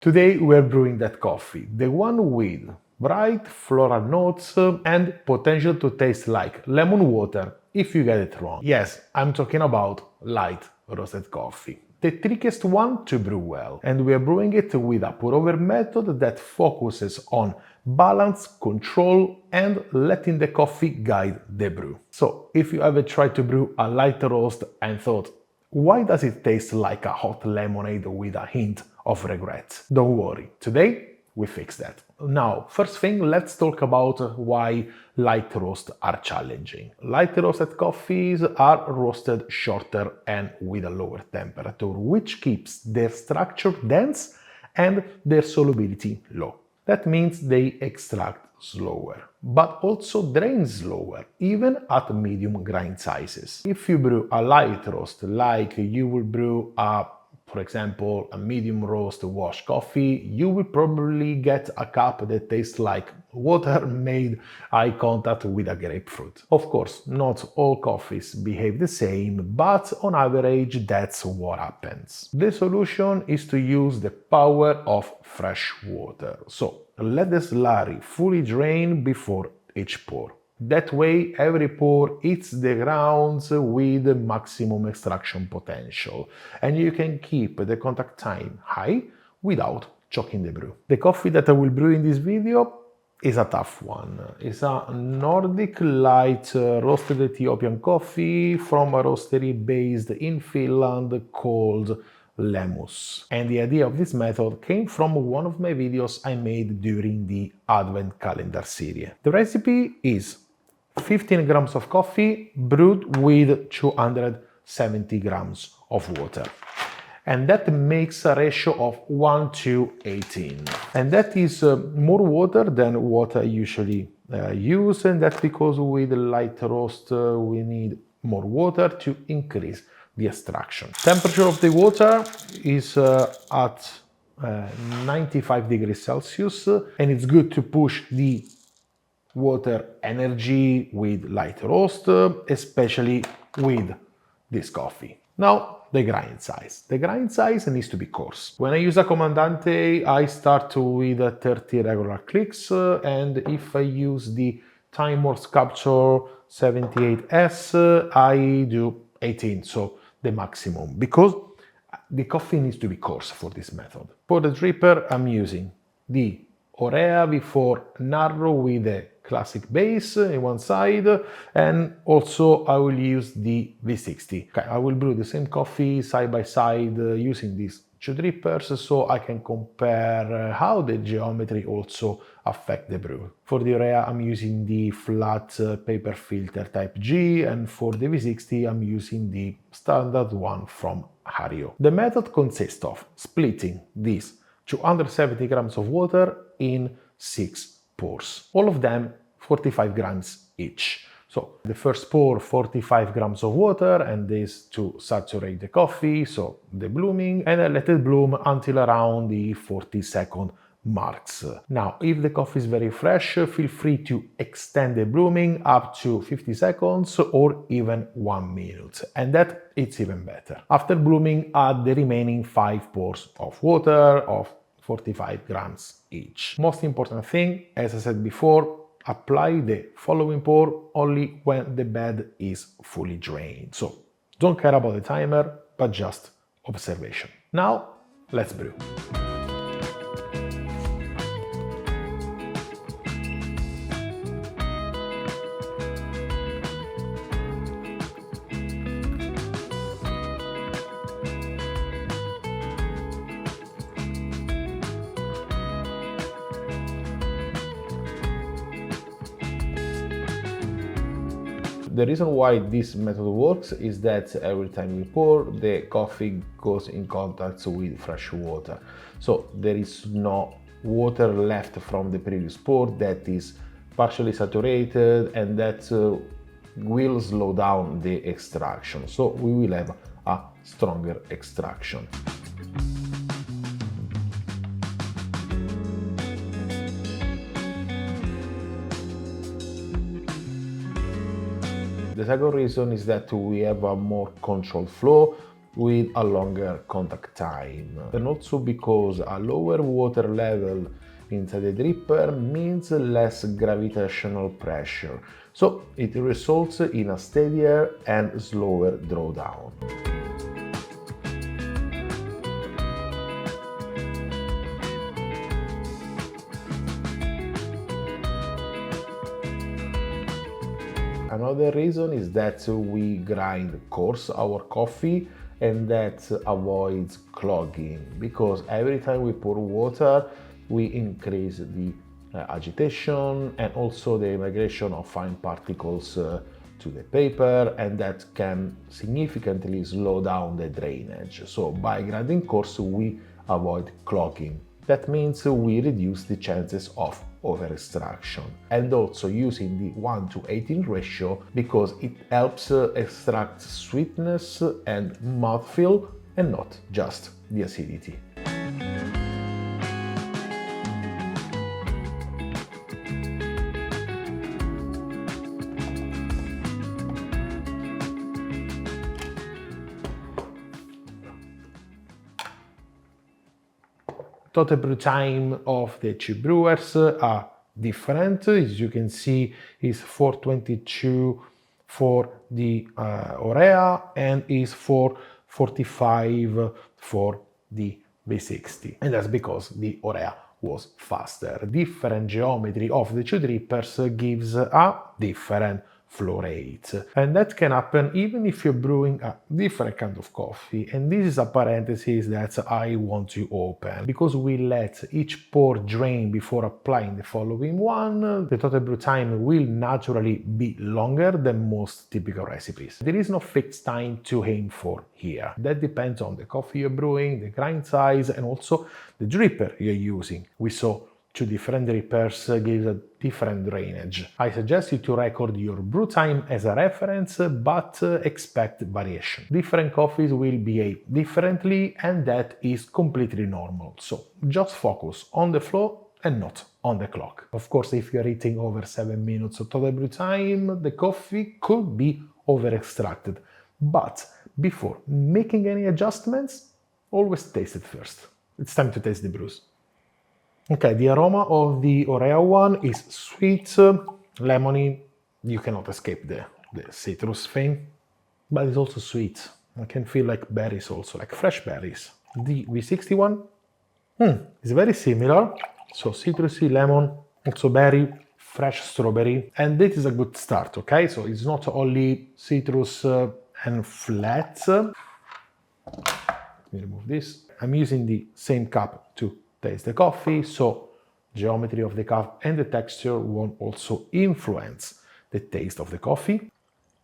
Today we're brewing that coffee, the one with bright floral notes and potential to taste like lemon water if you get it wrong. Yes, I'm talking about light roasted coffee. The trickiest one to brew well, and we are brewing it with a pour-over method that focuses on balance, control, and letting the coffee guide the brew. So, if you ever tried to brew a light roast and thought, why does it taste like a hot lemonade with a hint of regret? Don't worry, today we fix that. Now, first thing, let's talk about why light roasts are challenging. Light roasted coffees are roasted shorter and with a lower temperature, which keeps their structure dense and their solubility low. That means they extract slower, but also drain slower, even at medium grind sizes. If you brew a light roast like you will brew for example, a medium roast wash coffee, you will probably get a cup that tastes like water made eye contact with a grapefruit. Of course, not all coffees behave the same, but on average that's what happens. The solution is to use the power of fresh water. So let the slurry fully drain before each pour. That way, every pour hits the grounds with maximum extraction potential, and you can keep the contact time high without choking the brew. The coffee that I will brew in this video is a tough one. It's a Nordic light roasted Ethiopian coffee from a roastery based in Finland called Lemus. And the idea of this method came from one of my videos I made during the Advent Calendar series. The recipe is 15 grams of coffee brewed with 270 grams of water. And that makes a ratio of 1:18. And that is more water than what I usually use, and that's because with light roast we need more water to increase the extraction. Temperature of the water is at 95 degrees Celsius, and it's good to push the water energy with light roast, especially with this coffee. Now, the grind size. The grind size needs to be coarse. When I use a Comandante, I start with 30 regular clicks, and if I use the Time Morse Capture 78S, I do 18, so the maximum, because the coffee needs to be coarse for this method. For the dripper, I'm using the Orea V4 Narrow with a classic base in one side, and also I will use the V60. Okay, I will brew the same coffee side by side using these two drippers, so I can compare how the geometry also affect the brew. For the Orea, I'm using the flat paper filter type G, and for the V60, I'm using the standard one from Hario. The method consists of splitting these 270 grams of water in 6 pours, all of them 45 grams each. So the first pour 45 grams of water, and this to saturate the coffee, so the blooming, and I let it bloom until around the 40-second marks. Now, if the coffee is very fresh, feel free to extend the blooming up to 50 seconds or even 1 minute, and that it's even better. After blooming, add the remaining 5 pours of water of 45 grams each. Most important thing, as I said before, apply the following pour only when the bed is fully drained. So don't care about the timer, but just observation. Now, let's brew. The reason why this method works is that every time we pour, the coffee goes in contact with fresh water. So there is no water left from the previous pour that is partially saturated, and that will slow down the extraction. So we will have a stronger extraction. The second reason is that we have a more controlled flow, with a longer contact time. And also because a lower water level inside the dripper means less gravitational pressure, so it results in a steadier and slower drawdown. Another reason is that we grind coarse our coffee, and that avoids clogging, because every time we pour water we increase the agitation and also the migration of fine particles to the paper, and that can significantly slow down the drainage. So by grinding coarse we avoid clogging. That means we reduce the chances of over extraction, and also using the 1:18 ratio because it helps extract sweetness and mouthfeel and not just the acidity. Total brew time of the two brewers are different. As you can see, is 4:22 for the Orea and is 4:45 for the V60. And that's because the Orea was faster. Different geometry of the two drippers gives a different flow rate. And that can happen even if you're brewing a different kind of coffee. And this is a parenthesis that I want to open. Because we let each pour drain before applying the following one, the total brew time will naturally be longer than most typical recipes. There is no fixed time to aim for here. That depends on the coffee you're brewing, the grind size, and also the dripper you're using. We saw two different drippers give a different drainage. I suggest you to record your brew time as a reference, but expect variation. Different coffees will behave differently, and that is completely normal. So just focus on the flow and not on the clock. Of course, if you're eating over 7 minutes of total brew time, the coffee could be over extracted. But before making any adjustments, always taste it first. It's time to taste the brews. Okay, the aroma of the Orea one is sweet, lemony. You cannot escape the citrus thing, but it's also sweet. I can feel like berries also, like fresh berries. The V60 one is very similar. So citrusy, lemon, also berry, fresh strawberry. And this is a good start, okay? So it's not only citrus and flat. Let me remove this. I'm using the same cup to taste the coffee, so geometry of the cup and the texture won't also influence the taste of the coffee.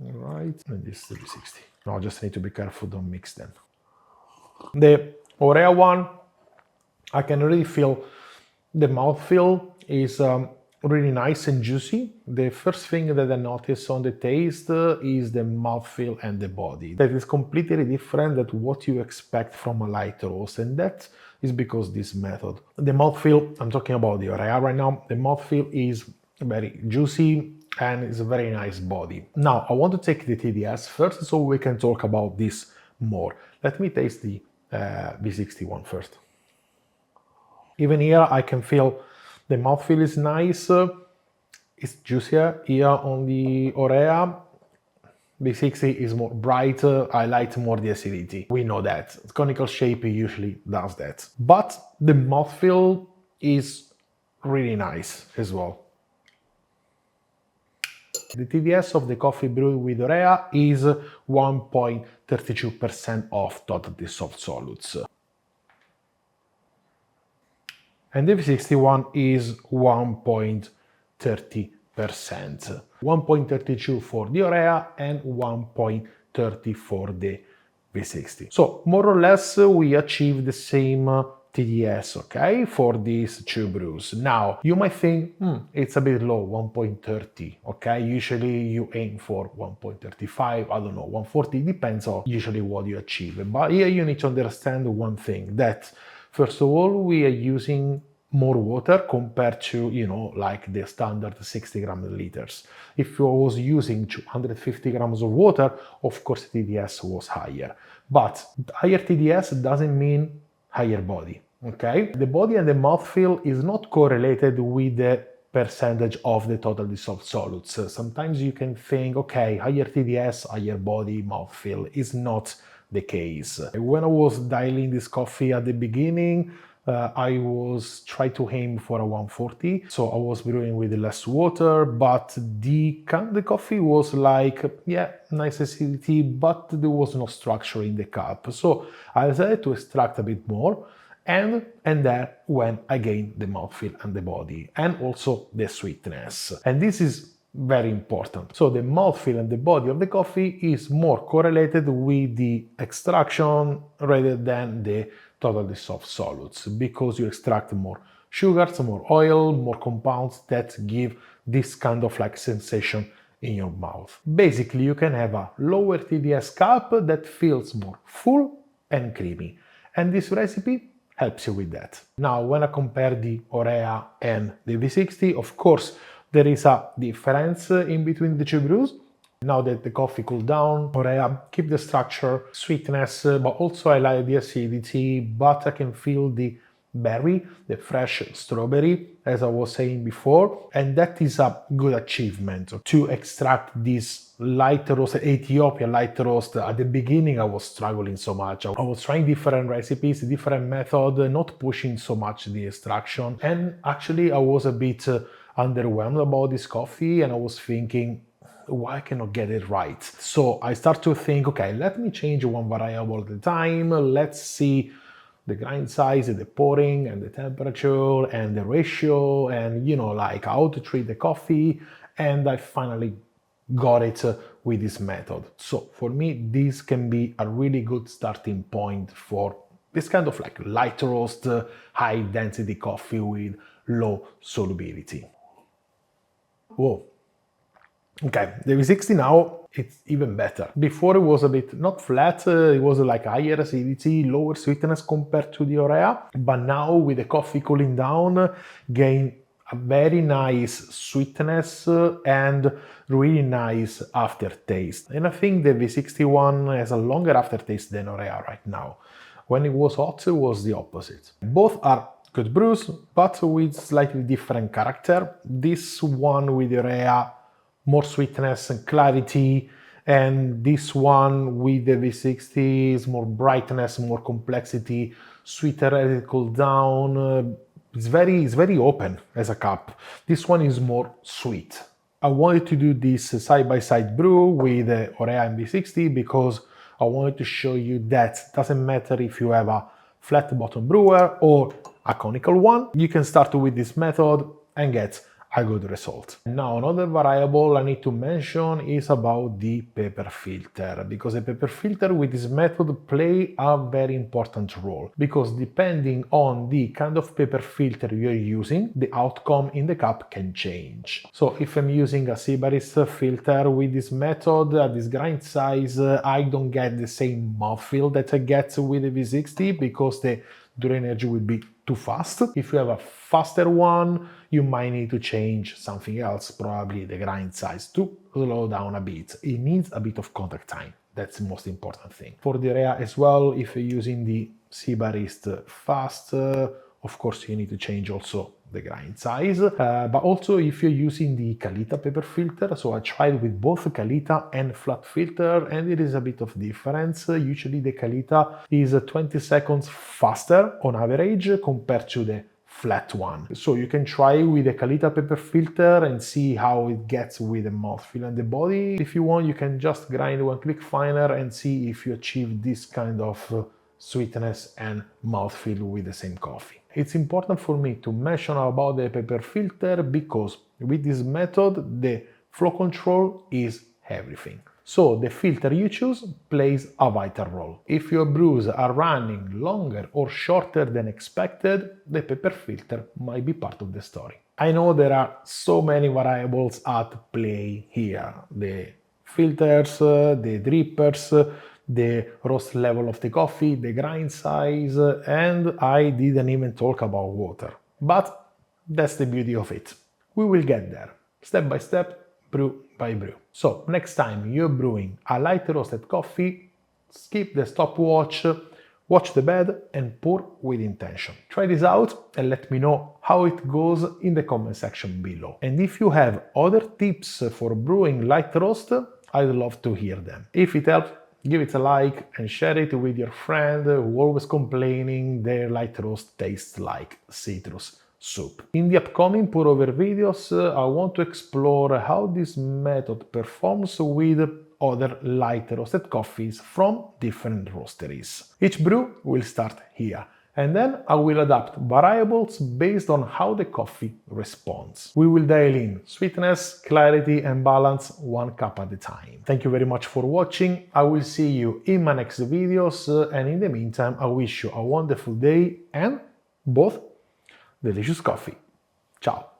All right, and this is the V60. Now I just need to be careful, don't mix them. The Orea one, I can really feel the mouthfeel is really nice and juicy. The first thing that I notice on the taste is the mouthfeel and the body. That is completely different than what you expect from a light roast, and that is because this method. The mouthfeel, I'm talking about the Orea right now, the mouthfeel is very juicy and it's a very nice body. Now, I want to take the TDS first so we can talk about this more. Let me taste the V60 one first. Even here, I can feel the mouthfeel is nice. It's juicier here on the Orea. V60 is more bright, I like more the acidity. We know that. Conical shape usually does that. But the mouthfeel is really nice as well. The TDS of the coffee brewed with Orea is 1.32% of total dissolved solutes. And the V61 is 1.30%. 1.32 for the Orea and 1.30 for the V60. So more or less we achieve the same TDS, okay, for these two brews. Now you might think it's a bit low, 1.30, okay, usually you aim for 1.35, I don't know, 140, depends on usually what you achieve. But here you need to understand one thing, that first of all we are using more water compared to, like the standard 60 milliliters. If I was using 250 grams of water, of course TDS was higher. But higher TDS doesn't mean higher body, okay? The body and the mouthfeel is not correlated with the percentage of the total dissolved solutes. Sometimes you can think, okay, higher TDS, higher body, mouthfeel. Is not the case. When I was dialing this coffee at the beginning, I was trying to aim for a 140, so I was brewing with less water, but the coffee was like, yeah, nice acidity, but there was no structure in the cup. So I decided to extract a bit more, and there went again the mouthfeel and the body, and also the sweetness. And this is very important. So the mouthfeel and the body of the coffee is more correlated with the extraction rather than the total dissolved solutes, because you extract more sugars, more oil, more compounds that give this kind of like sensation in your mouth. Basically, you can have a lower TDS cup that feels more full and creamy. And this recipe helps you with that. Now, when I compare the Orea and the V60, of course, there is a difference in between the two brews. Now that the coffee cooled down, Orea keep the structure, sweetness, but also I like the acidity, but I can feel the berry, the fresh strawberry, as I was saying before, and that is a good achievement to extract this light roast, Ethiopian light roast. At the beginning I was struggling so much. I was trying different recipes, different method, not pushing so much the extraction, and actually I was a bit underwhelmed about this coffee, and I was thinking, why I cannot get it right? So I start to think, okay, let me change one variable at a time. Let's see the grind size, the pouring, and the temperature, and the ratio, and like how to treat the coffee. And I finally got it with this method. So for me, this can be a really good starting point for this kind of like light roast, high density coffee with low solubility. Whoa. Okay, the V60 now, it's even better. Before it was a bit not flat, it was like higher acidity, lower sweetness compared to the Orea, but now with the coffee cooling down, gain a very nice sweetness and really nice aftertaste. And I think the V61 has a longer aftertaste than Orea right now. When it was hot, it was the opposite. Both are good brews, but with slightly different character. This one with the Orea, more sweetness and clarity, and this one with the V60 is more brightness, more complexity, sweeter as it cools down. It's very open as a cup. This one is more sweet. I wanted to do this side-by-side brew with the Orea and V60 because I wanted to show you that it doesn't matter if you have a flat bottom brewer or a conical one, you can start with this method and get a good result. Now, another variable I need to mention is about the paper filter, because the paper filter with this method play a very important role, because depending on the kind of paper filter you're using, the outcome in the cup can change. So if I'm using a Sybaris filter with this method, at this grind size, I don't get the same mouthfeel that I get with the V60 because the drainage will be too fast. If you have a faster one, you might need to change something else, probably the grind size, to slow down a bit. It needs a bit of contact time. That's the most important thing. For the Orea as well, if you're using the Sybaris fast, of course you need to change also the grind size, but also if you're using the Kalita paper filter. So I tried with both Kalita and flat filter, and it is a bit of difference. Usually the Kalita is 20 seconds faster on average compared to the flat one. So you can try with the Kalita paper filter and see how it gets with the mouthfeel and the body. If you want, you can just grind one click finer and see if you achieve this kind of sweetness and mouthfeel with the same coffee. It's important for me to mention about the paper filter because with this method the flow control is everything. So the filter you choose plays a vital role. If your brews are running longer or shorter than expected, the paper filter might be part of the story. I know there are so many variables at play here. The filters, the drippers, the roast level of the coffee, the grind size, and I didn't even talk about water. But that's the beauty of it. We will get there, step by step, brew by brew. So next time you're brewing a light roasted coffee, skip the stopwatch, watch the bed and pour with intention. Try this out and let me know how it goes in the comment section below. And if you have other tips for brewing light roast, I'd love to hear them. If it helped, give it a like and share it with your friend who always complaining their light roast tastes like citrus soup. In the upcoming pour over videos, I want to explore how this method performs with other light roasted coffees from different roasteries. Each brew will start here, and then I will adapt variables based on how the coffee responds. We will dial in sweetness, clarity and balance one cup at a time. Thank you very much for watching. I will see you in my next videos, and in the meantime I wish you a wonderful day and both delicious coffee. Ciao!